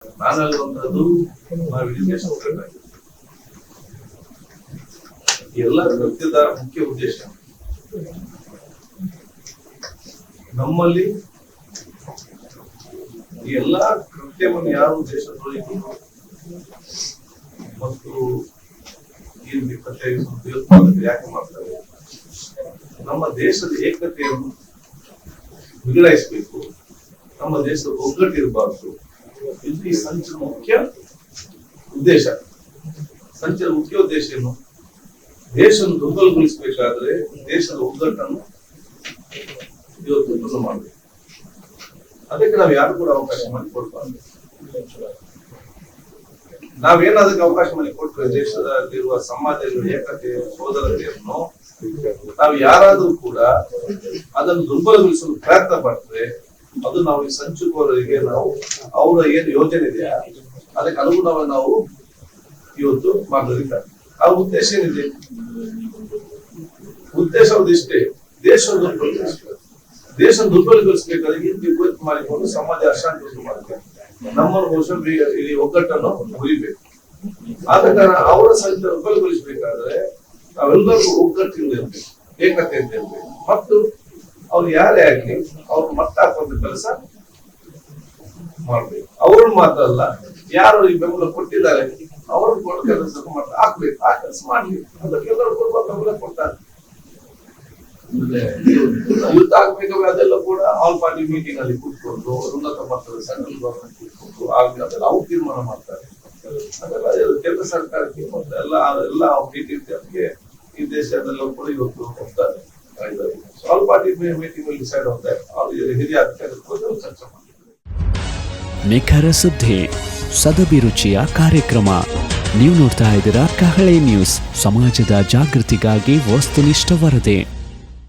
ನಾನು ಹೇಳುವಂತದ್ದು ಎಲ್ಲ ಕೃತ್ಯದ ಮುಖ್ಯ ಉದ್ದೇಶ ನಮ್ಮಲ್ಲಿ ಈ ಎಲ್ಲಾ ಕೃತ್ಯವನ್ನು ಯಾರು ದೇಶದೊಳಗೆ ಮತ್ತು ಈ ಭಯೋತ್ಪಾದಕರು ಯಾಕೆ ಮಾಡ್ತಾರೆ? ನಮ್ಮ ದೇಶದ ಏಕತೆಯನ್ನು ವಿಗಡಾಯಿಸಬೇಕು, ನಮ್ಮ ದೇಶದ ಒಗ್ಗಟ್ಟಿರಬಾರ್ದು. ಇದು ಈ ಸಂಚನ ಮುಖ್ಯ ಉದ್ದೇಶ. ಸಂಚನ ಮುಖ್ಯ ಉದ್ದೇಶ ಏನು? ದೇಶವನ್ನು ದುರ್ಬಲಗೊಳಿಸಬೇಕಾದ್ರೆ ದೇಶದ ಒಗ್ಗಟ್ಟನ್ನು ಇವತ್ತು ಮಾಡಬೇಕು. ಅದಕ್ಕೆ ನಾವು ಯಾರು ಕೂಡ ಅವಕಾಶ ಮಾಡಿ ಕೊಡ್ಬಾರ್ದು. ನಾವೇನಾದಕ್ಕೆ ಅವಕಾಶ ಮಾಡಿ ಕೊಟ್ಟರೆ ದೇಶದಲ್ಲಿರುವ ಸಮಾಜದ ಏಕತೆ ಸೋದರತೆಯನ್ನು ನಾವು ಯಾರಾದ್ರೂ ಕೂಡ ಅದನ್ನು ದುರ್ಬಲಗೊಳಿಸಲು ಪ್ರಯತ್ನ ಪಟ್ಟರೆ ಅದು ನಾವು ಈ ಸಂಚುಕೋರರಿಗೆ ನಾವು ಅವರ ಏನು ಯೋಜನೆ ಇದೆಯಾ ಅದಕ್ಕೆ ಅನುಗುಣವಾಗಿ ನಾವು ಇವತ್ತು ಮಾಡೋದ್ರಿಂದ ಆ ಉದ್ದೇಶ ಏನಿದೆ? ಉದ್ದೇಶ ಇಷ್ಟೇ, ದೇಶ ದುರ್ಬಲಗೊಳಿಸಬೇಕಾದ್ರೆ ಇವತ್ತು ಮಾಡಿಕೊಂಡು ಸಮಾಜ ಅಶಾಂತಿ ಉಂಟು ಮಾಡಬೇಕು, ನಮ್ಮನ್ನು ಬಹುಶಃ ಈ ಒಗ್ಗಟ್ಟನ್ನು ಮುರಿಬೇಕು. ಆದ ಕಾರಣ ಅವರ ಸಂಖ್ಯೆ ದುರ್ಬಲಗೊಳಿಸಬೇಕಾದ್ರೆ ನಾವೆಲ್ಲರಿಗೂ ಒಗ್ಗಟ್ಟಿಂದ ಇರ್ಬೇಕು, ಏಕತೆಯಿಂದ ಇರ್ಬೇಕು. ಮತ್ತು ಅವ್ರು ಯಾರೇ ಆಗ್ಲಿ ಅವ್ರು ಮಟ್ಟ ಹಾಕುವಂತ ಕೆಲಸ ಮಾಡ್ಬೇಕು. ಅವ್ರನ್ನ ಮಾತ್ರ ಅಲ್ಲ, ಯಾರು ಈ ಬೆಂಬಲ ಕೊಟ್ಟಿದ್ದಾರೆ ಅವ್ರನ್ನ ಕೊಡೋ ಕೆಲಸ ಹಾಕ್ಬೇಕು, ಆ ಕೆಲಸ ಮಾಡ್ಬೇಕು. ಅದಕ್ಕೆಲ್ಲರೂ ಕೊಡುವ ಬೆಂಬಲ ಕೊಡ್ತಾರೆ. ಯುದ್ಧ ಆಗ್ಬೇಕಾದ್ರೆ ಅದೆಲ್ಲ ಕೂಡ ಆಲ್ ಪಾರ್ಟಿ ಮೀಟಿಂಗ್ ಅಲ್ಲಿ ಕೂತ್ಕೊಂಡು ಉನ್ನತ ಮಟ್ಟದ ಸೆಂಟ್ರಲ್ ಗವರ್ಮೆಂಟ್ ಕೂತ್ಕೊಂಡು ಅದೆಲ್ಲ ಅವ್ರು ತೀರ್ಮಾನ ಮಾಡ್ತಾರೆ. ಅದೆಲ್ಲ ಕೇಂದ್ರ ಸರ್ಕಾರಕ್ಕೆ ಮತ್ತೆ ಎಲ್ಲ ಮೀಟಿಂಗ್ಗೆ ಈ ದೇಶದೆಲ್ಲ ಕೂಡ ಇವತ್ತು ಹೋಗ್ತಾರೆ. ಆಲ್ ಪಾರ್ಟಿ ಮೀಟಿಂಗ್ ಅಲ್ಲಿ ಡಿಸೈಡ್ ಹೋಗ್ತಾರೆ, ಅವ್ರು ಹಿರಿಯ ಅಧಿಕಾರಿಗಳು ಚರ್ಚೆ ಮಾಡ್ತಾರೆ. ನಿಖರ ಸುದ್ದಿ, ಸದಭಿರುಚಿಯ ಕಾರ್ಯಕ್ರಮ. ನೀವು ನೋಡ್ತಾ ಇದ್ದೀರಾ ಕಹಳೆ ನ್ಯೂಸ್, ಸಮಾಜದ ಜಾಗೃತಿಗಾಗಿ ವಸ್ತುನಿಷ್ಠ ವರದಿ.